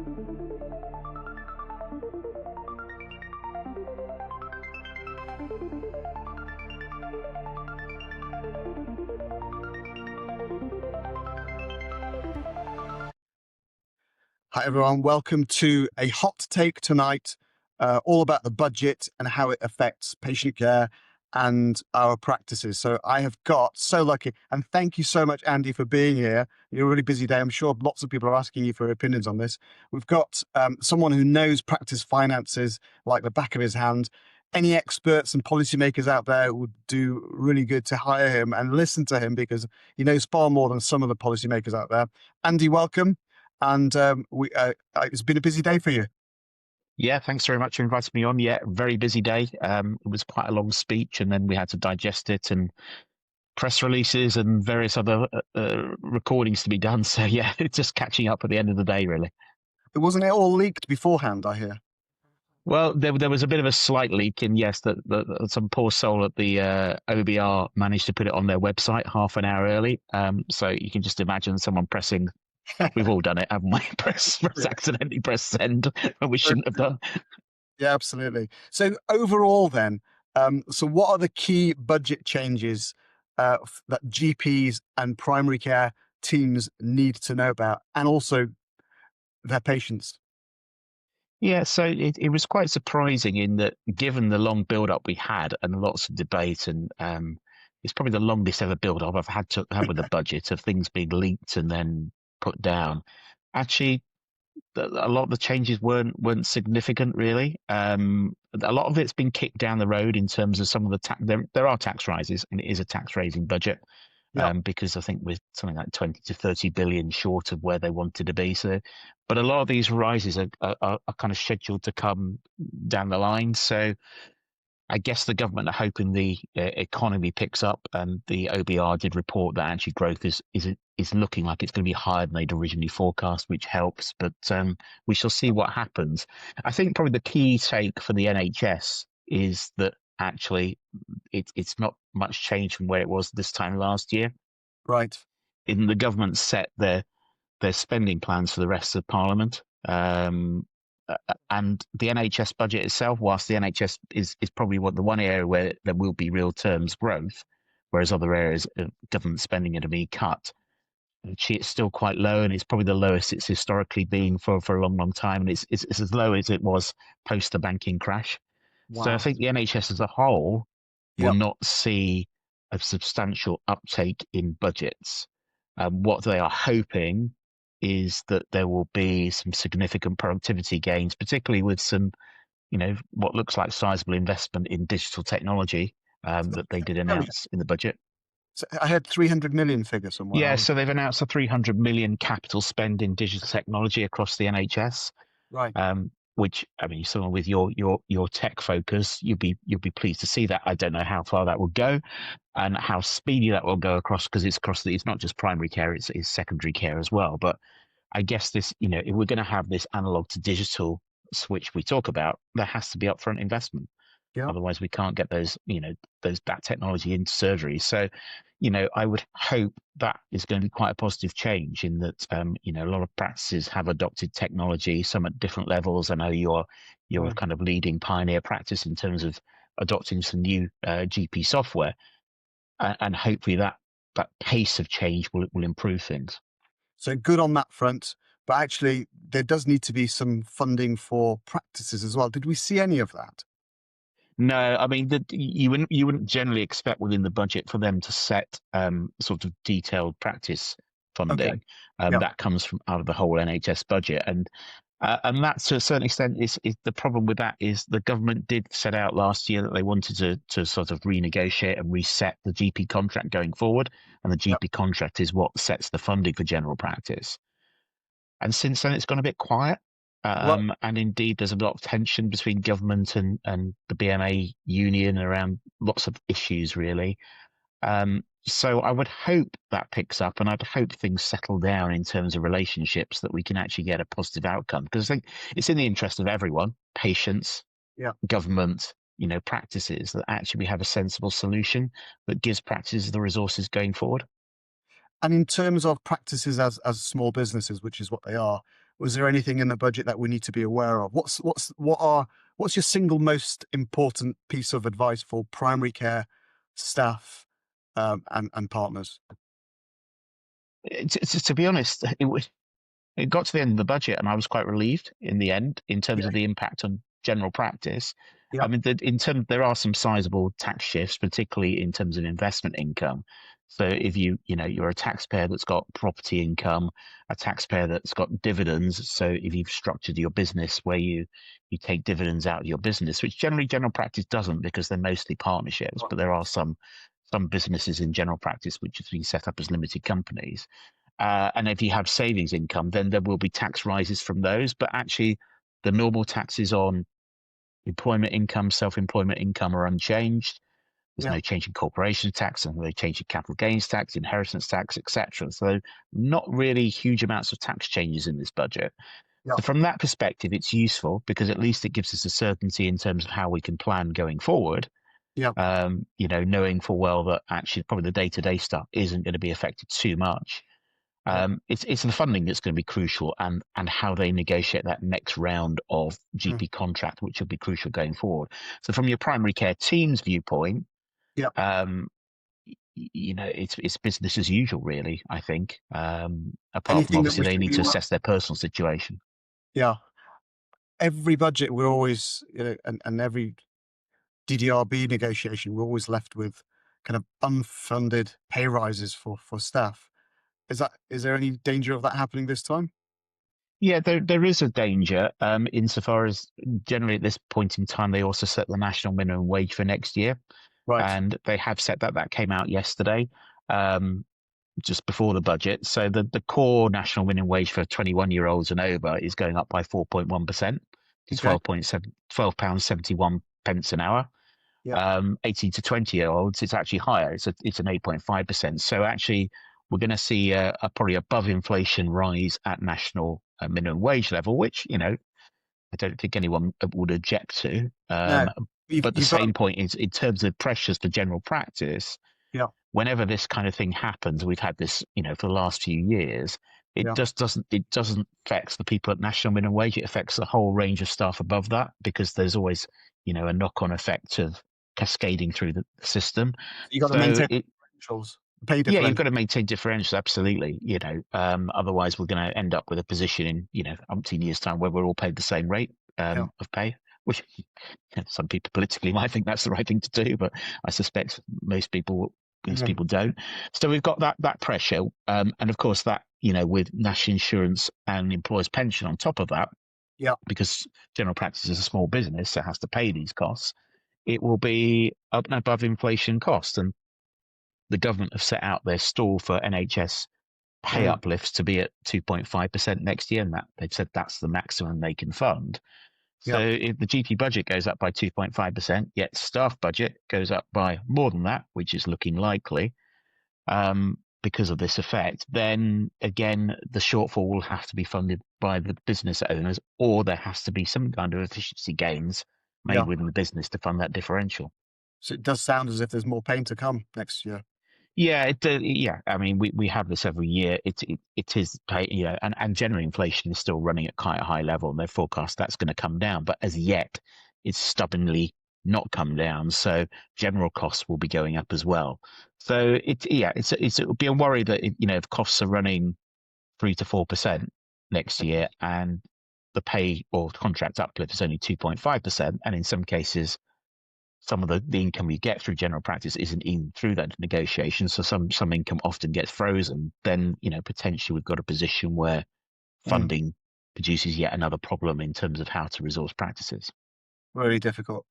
Hi, everyone. Welcome to a hot take tonight, all about the budget and how it affects patient care and our practices. So I have got so lucky, and thank you so much, Andy, for being here. You're a really busy day. I'm sure lots of people are asking you for opinions on this. We've got someone who knows practice finances like the back of his hand. Any experts and policymakers out there would do really good to hire him and listen to him because he knows far more than some of the policymakers out there. Andy, welcome. And it's been a busy day for you. Yeah, thanks very much for inviting me on. Yeah, very busy day. It was quite a long speech, and then we had to digest it and press releases and various other recordings to be done. So yeah, it's just catching up at the end of the day, really. Wasn't it all leaked beforehand, I hear? Well, there was a bit of a slight leak, and yes, that some poor soul at the OBR managed to put it on their website half an hour early. So you can just imagine someone pressing. We've all done it, haven't we? Accidentally press send when we shouldn't have done. Yeah, absolutely. So overall then, so what are the key budget changes that GPs and primary care teams need to know about, and also their patients? Yeah, so it was quite surprising in that, given the long build-up we had and lots of debate, and it's probably the longest ever build-up I've had to have with a budget of things being leaked and then put down. Actually, a lot of the changes weren't significant, really. A lot of it's been kicked down the road in terms of some of the there are tax rises, and it is a tax raising budget. Because I think we're something like 20 to 30 billion short of where they wanted to be. So, but a lot of these rises are kind of scheduled to come down the line. So I guess the government are hoping the economy picks up, and the OBR did report that actually growth is looking like it's going to be higher than they'd originally forecast, which helps. But we shall see what happens. I think probably the key take for the NHS is that actually it's not much change from where it was this time last year. Right. In the government set their spending plans for the rest of Parliament. And the NHS budget itself, whilst the NHS is probably the one area where there will be real terms growth, whereas other areas of government spending are to be cut, it's still quite low, and it's probably the lowest it's historically been for a long time, and it's as low as it was post the banking crash. Wow. So I think the NHS as a whole will not see a substantial uptake in budgets. What they are hoping is that there will be some significant productivity gains, particularly with some, what looks like sizable investment in digital technology that they did announce in the budget. So I had 300 million figure somewhere. Yeah, so they've announced a 300 million capital spend in digital technology across the NHS. Right. Which, I mean, someone with your tech focus, you'll be pleased to see that. I don't know how far that will go and how speedy that will go across, because it's not just primary care, it's secondary care as well. But I guess this, if we're going to have this analog to digital switch we talk about, there has to be upfront investment. Yeah. Otherwise we can't get that technology into surgery. So, I would hope that is going to be quite a positive change, in that, a lot of practices have adopted technology, some at different levels. I know you're a kind of leading pioneer practice in terms of adopting some new GP software, and hopefully that pace of change will improve things. So good on that front, but actually there does need to be some funding for practices as well. Did we see any of that? No, I mean, you wouldn't generally expect within the budget for them to set sort of detailed practice funding. Okay. That comes from out of the whole NHS budget, and that, to a certain extent, is the problem with that is the government did set out last year that they wanted to sort of renegotiate and reset the GP contract going forward, and the GP contract is what sets the funding for general practice. And since then, it's gone a bit quiet. And indeed, there's a lot of tension between government and the BMA union around lots of issues, really. So I would hope that picks up, and I'd hope things settle down in terms of relationships, that we can actually get a positive outcome. Because I think it's in the interest of everyone, patients, government, practices, that actually we have a sensible solution that gives practices the resources going forward. And in terms of practices as small businesses, which is what they are, was there anything in the budget that we need to be aware of? What's your single most important piece of advice for primary care staff, and partners? To be honest, it got to the end of the budget, and I was quite relieved in the end in terms Yeah, of the impact on general practice. yeah, I mean, there are some sizable tax shifts, particularly in terms of investment income. So if you're a taxpayer that's got property income, a taxpayer that's got dividends. So if you've structured your business where you take dividends out of your business, which generally general practice doesn't because they're mostly partnerships, but there are some businesses in general practice which have been set up as limited companies. And if you have savings income, then there will be tax rises from those. But actually, the normal taxes on employment income, self-employment income are unchanged. There's yeah, no change in corporation tax, and no change in capital gains tax, inheritance tax, etc. So not really huge amounts of tax changes in this budget. yeah, So from that perspective, it's useful because at least it gives us a certainty in terms of how we can plan going forward. yeah, Knowing full well that actually probably the day-to-day stuff isn't going to be affected too much. yeah. It's the funding that's going to be crucial, and how they negotiate that next round of Mm, GP contract, which will be crucial going forward. So from your primary care team's viewpoint, yeah. um, it's business as usual, really. I think, apart from Anything that obviously we they should need be to aware? assess their personal situation. Yeah. Every budget, we're always, and every DDRB negotiation, we're always left with kind of unfunded pay rises for staff. Is there any danger of that happening this time? Yeah, there is a danger, insofar as generally at this point in time they also set the national minimum wage for next year, Right. and they have set that. That came out yesterday. Um, just before the budget. So the core national minimum wage for 21-year-olds and over is going up by 4.1% to Okay. 12.7 £12.71 an hour. Yeah. 18 to 20-year-olds, it's actually higher. It's an 8.5%. So actually, we're going to see a probably above inflation rise at national minimum wage level, which I don't think anyone would object to. No, But the you've got same point is in terms of pressures for general practice, yeah, whenever this kind of thing happens, we've had this, for the last few years, yeah. it doesn't affect the people at national minimum wage. It affects the whole range of staff above that because there's always, a knock-on effect of cascading through the system. You got to So maintain differentials, pay yeah, you've got differential. to maintain differentials, absolutely. Otherwise we're going to end up with a position in, umpteen years' time where we're all paid the same rate Yeah. of pay, which some people politically might think that's the right thing to do, but I suspect most Mhm. people don't. So we've got that pressure, and of course that with national insurance and employers' pension on top of that, Yeah. because general practice is a small business that has to pay these costs. It will be up and above inflation cost, and the government have set out their stall for NHS pay Mm. uplifts to be at 2.5% next year, and that they've said that's the maximum they can fund. So Yeah. if the GP budget goes up by 2.5%, yet staff budget goes up by more than that, which is looking likely, because of this effect, then again, the shortfall will have to be funded by the business owners, or there has to be some kind of efficiency gains made Yeah. within the business to fund that differential. So it does sound as if there's more pain to come next year. Yeah, yeah. I mean, we have this every year. It is and general inflation is still running at quite a high level, and they forecast that's going to come down. But as yet, it's stubbornly not come down. So general costs will be going up as well. So it would be a worry that if costs are running 3 to 4% next year, and the pay or contract uplift is only 2.5%, and in some cases some of the income you get through general practice isn't even through that negotiation. So some income often gets frozen. Then, potentially we've got a position where Mm. funding produces yet another problem in terms of how to resource practices. Very difficult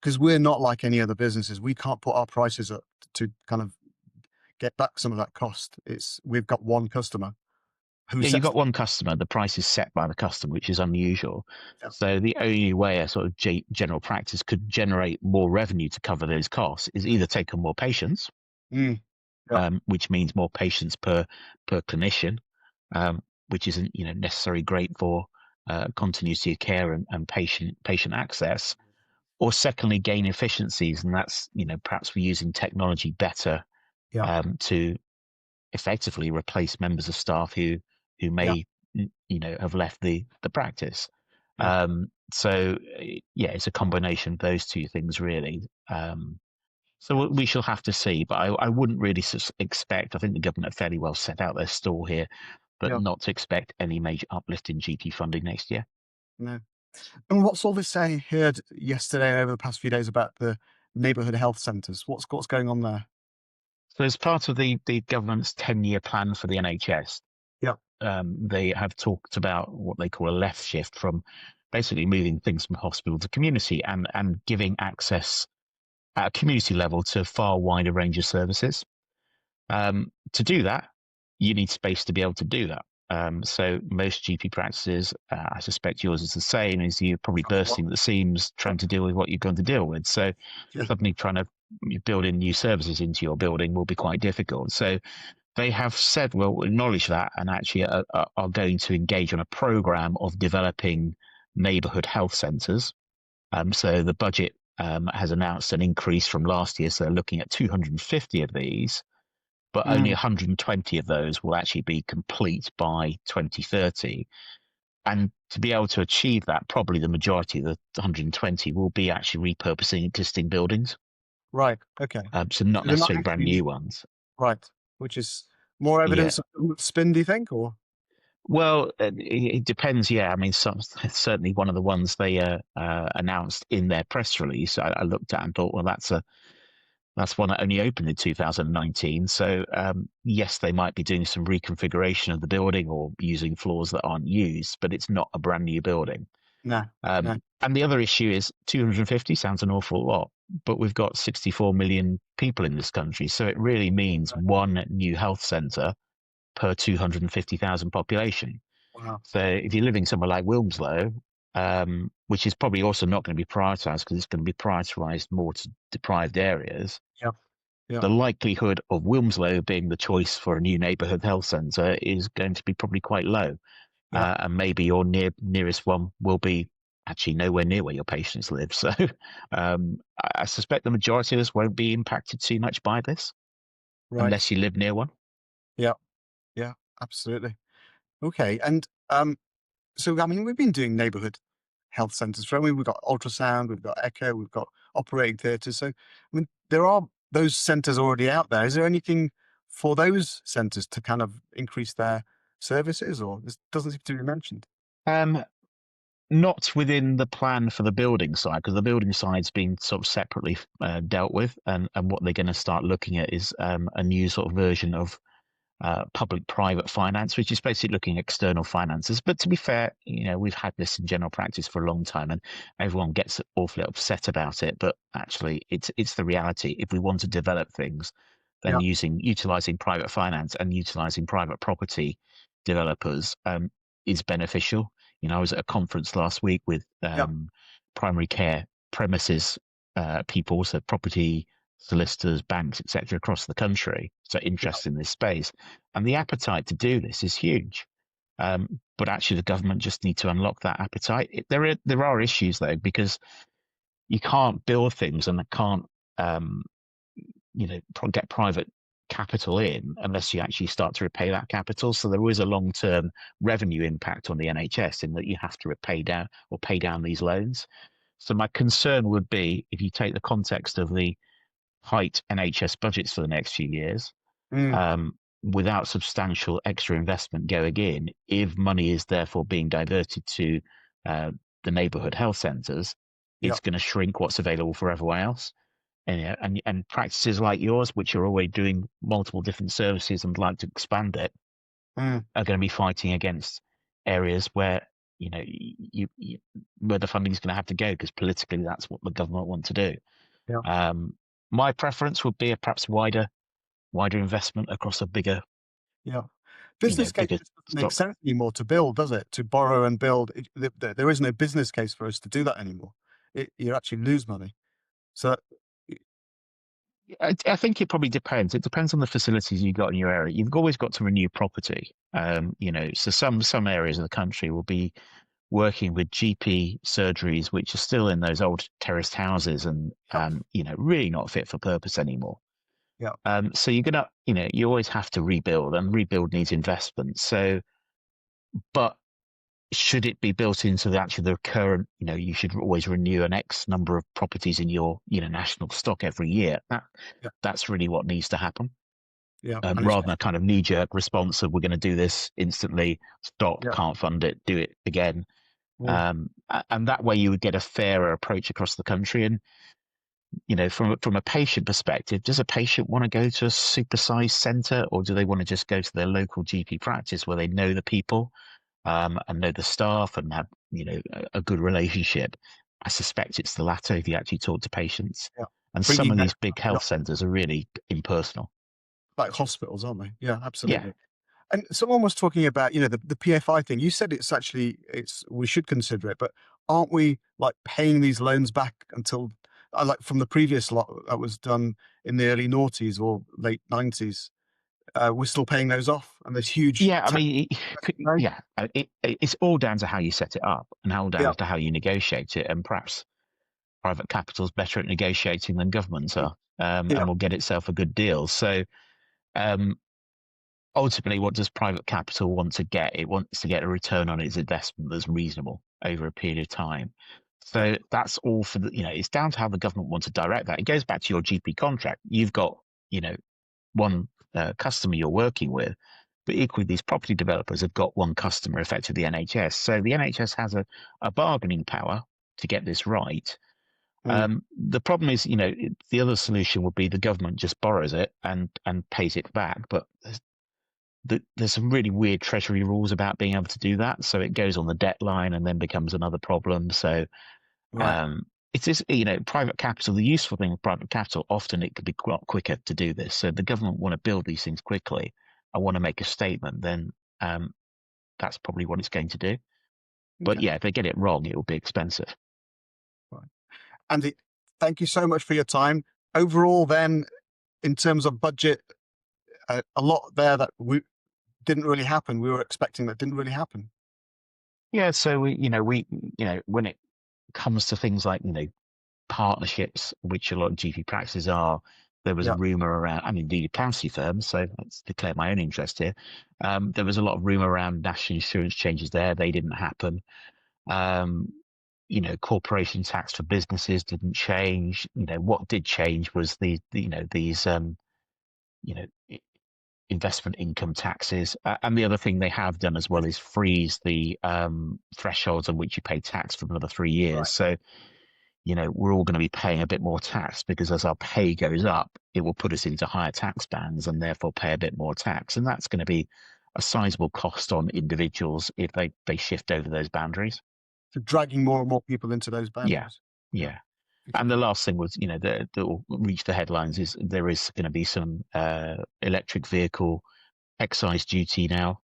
because we're not like any other businesses. We can't put our prices up to kind of get back some of that cost. We've got one customer who Yeah, you've sets got one customer, the price is set by the customer, which is unusual. the So the only way a sort of general practice could generate more revenue to cover those costs is either take on more patients, Mm. Yeah. which means more patients per clinician, which isn't necessarily great for continuity of care and patient access. Or secondly, gain efficiencies, and that's perhaps we're using technology better Yeah. to effectively replace members of staff who Yeah. may have left the practice. Yeah. So yeah, it's a combination of those two things really. So we shall have to see, but I wouldn't really expect. I think the government have fairly well set out their stall here, but Yeah. not to expect any major uplift in GP funding next year. No. And what's all this I heard yesterday and over the past few days about the neighbourhood health centres? What's going on there? So as part of the government's 10-year plan for the NHS, Yeah. they have talked about what they call a left shift from basically moving things from hospital to community and giving access at a community level to a far wider range of services. To do that, you need space to be able to do that. So most GP practices, I suspect yours is the same, is you're probably What? bursting at the seams trying to deal with what you're going to deal with. So Yeah. suddenly trying to build in new services into your building will be quite difficult. So they have said, well, we'll acknowledge that and actually are going to engage on a program of developing neighbourhood health centres. So the budget has announced an increase from last year. So they're looking at 250 of these, but only Mm, 120 of those will actually be complete by 2030. And to be able to achieve that, probably the majority of the 120 will be actually repurposing existing buildings. right. Okay. So not So they're not necessarily brand actually new ones. right, which is more Yeah. evidence of spin, do you think? Or Well, it depends. Yeah, I mean, certainly one of the ones they announced in their press release, I looked at and thought, well, that's one that only opened in 2019. So yes, they might be doing some reconfiguration of the building or using floors that aren't used, but it's not a brand new building. no, no. And the other issue is 250 sounds an awful lot, but we've got 64 million people in this country, so it really means Right. one new health centre per 250,000 population. Wow. So if you're living somewhere like Wilmslow, which is probably also not going to be prioritised because it's going to be prioritised more to deprived areas, Yeah. Yeah. the likelihood of Wilmslow being the choice for a new neighbourhood health centre is going to be probably quite low. Yeah. And maybe your nearest one will be actually nowhere near where your patients live. So I suspect the majority of us won't be impacted too much by this Right. unless you live near one. Yeah. Yeah. Absolutely. Okay. And so I mean, we've been doing neighbourhood health centres for. I mean, we've got ultrasound, we've got echo, we've got operating theatres. So I mean, there are those centres already out there. Is there anything for those centres to kind of increase their services, or this doesn't seem to be mentioned? Um, Not within the plan for the building side, because the building side's been sort of separately dealt with, and what they're going to start looking at is a new sort of version of public-private finance, which is basically looking at external finances. But to be fair, we've had this in general practice for a long time, and everyone gets awfully upset about it. But actually, it's the reality. If we want to develop things, then Yeah. utilizing private finance and utilizing private property developers is beneficial. I was at a conference last week with Yeah. primary care premises people, so property solicitors, banks, etc., across the country, so Yeah. interested in this space, and the appetite to do this is huge. But actually, the government just need to unlock that appetite. There are issues though, because you can't build things and can't um, get private capital in unless you actually start to repay that capital. So there is a long-term revenue impact on the NHS in that you have to pay down these loans. So my concern would be if you take the context of the tight NHS budgets for the next few years, Mm, without substantial extra investment going in, if money is therefore being diverted to uh, the neighbourhood health centres, yeah. it's going to shrink what's available for everyone else. And practices like yours, which are already doing multiple different services and would like to expand it, Mm, are going to be fighting against areas where where the funding is going to have to go because politically that's what the government want to do. yeah. Um, my preference would be a perhaps wider investment across a bigger, Yeah. Business case bigger just doesn't make stock. sense anymore to build, does it? To borrow and build. There is no business case for us to do that anymore. You actually lose money. So, I think it probably depends. It depends on the facilities you've got in your area. You've always got to renew property. So some areas of the country will be working with GP surgeries, which are still in those old terraced houses and yeah. really not fit for purpose anymore. Yeah. So you're gonna, you always have to rebuild, and rebuild needs investment. So, but should it be built into the current, you should always renew an X number of properties in your, national stock every year. Yeah. That's really what needs to happen, Yeah. And it's rather than a kind of knee-jerk response of we're going to do this instantly, stop, yeah. can't fund it, do it again. Mm, And that way you would get a fairer approach across the country. And from a patient perspective, does a patient want to go to a supersized centre, or do they want to just go to their local GP practice where they know the people, and know the staff, and have a good relationship? I suspect it's the latter if you actually talk to patients. yeah. And some Bringing of that these big health centres are really impersonal. like hospitals, aren't they? Yeah, Yeah, absolutely. And someone was talking about, the PFI thing. You said we should consider it, but aren't we like paying these loans back until like from the previous lot that was done in the early noughties or late 90s? We're still paying those off, and there's huge yeah. I tax. mean, Right? yeah. It's all down to how you set it up, and how down Yeah, to how you negotiate it, and perhaps private capital's better at negotiating than governments are, yeah, and will get itself a good deal. So, um, ultimately, what does private capital want to get? It wants to get a return on its investment that's reasonable over a period of time. yeah, So that's all for it's down to how the government wants to direct that. It goes back to your GP contract. You've got, one customer you're working with, but equally these property developers have got one customer, effectively the NHS. So the NHS has a bargaining power to get this right. mm, The problem is, the other solution would be the government just borrows it and pays it back. But there's some really weird treasury rules about being able to do that. So it goes on the debt line and then becomes another problem. So right. um, it's this, private capital. The useful thing with private capital, often it could be a lot quicker to do this. So the government want to build these things quickly. I want to make a statement, then um, that's probably what it's going to do. But Okay, yeah, if they get it wrong, it will be expensive. right. Andy, thank you so much for your time. Overall, then, in terms of budget, a lot there that we didn't really happen. We were expecting that didn't really happen. Yeah. So when it comes to things like, partnerships, which a lot of GP practices are, there was a Yeah, rumor around, I mean, the accountancy firms, so let's declare my own interest here. There was a lot of rumor around national insurance changes there. They didn't happen. Um, corporation tax for businesses didn't change. What did change was these, you know, i- investment income taxes. And the other thing they have done as well is freeze the thresholds on which you pay tax for another 3 years. right. So we're all going to be paying a bit more tax, because as our pay goes up, it will put us into higher tax bands and therefore pay a bit more tax. And that's going to be a sizable cost on individuals if they shift over those boundaries. So dragging more and more people into those Yeah. boundaries. Yeah. Yeah. And Okay. the last thing was, that will reach the headlines is there is going to be some electric vehicle excise duty now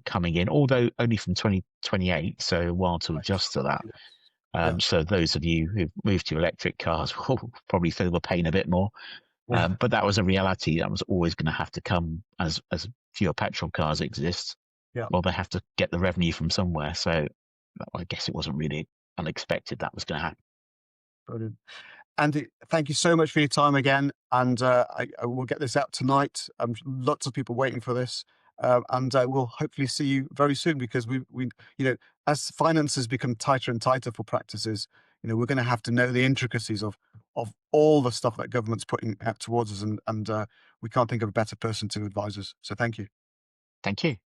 coming in, although only from 2028, so a while to Right. adjust to that. Yeah. Yeah. So those of you who've moved to electric cars will probably feel the pain a bit more. Yeah. But that was a reality that was always going to have to come as fewer petrol cars exist. Yeah. Well, they have to get the revenue from somewhere. So I guess it wasn't really unexpected that was going to happen. Brilliant. Andy, thank you so much for your time again. And I will get this out tonight. Lots of people waiting for this. And we'll hopefully see you very soon, because as finances become tighter and tighter for practices, we're going to have to know the intricacies of all the stuff that government's putting out towards us. And we can't think of a better person to advise us. So thank you. Thank you.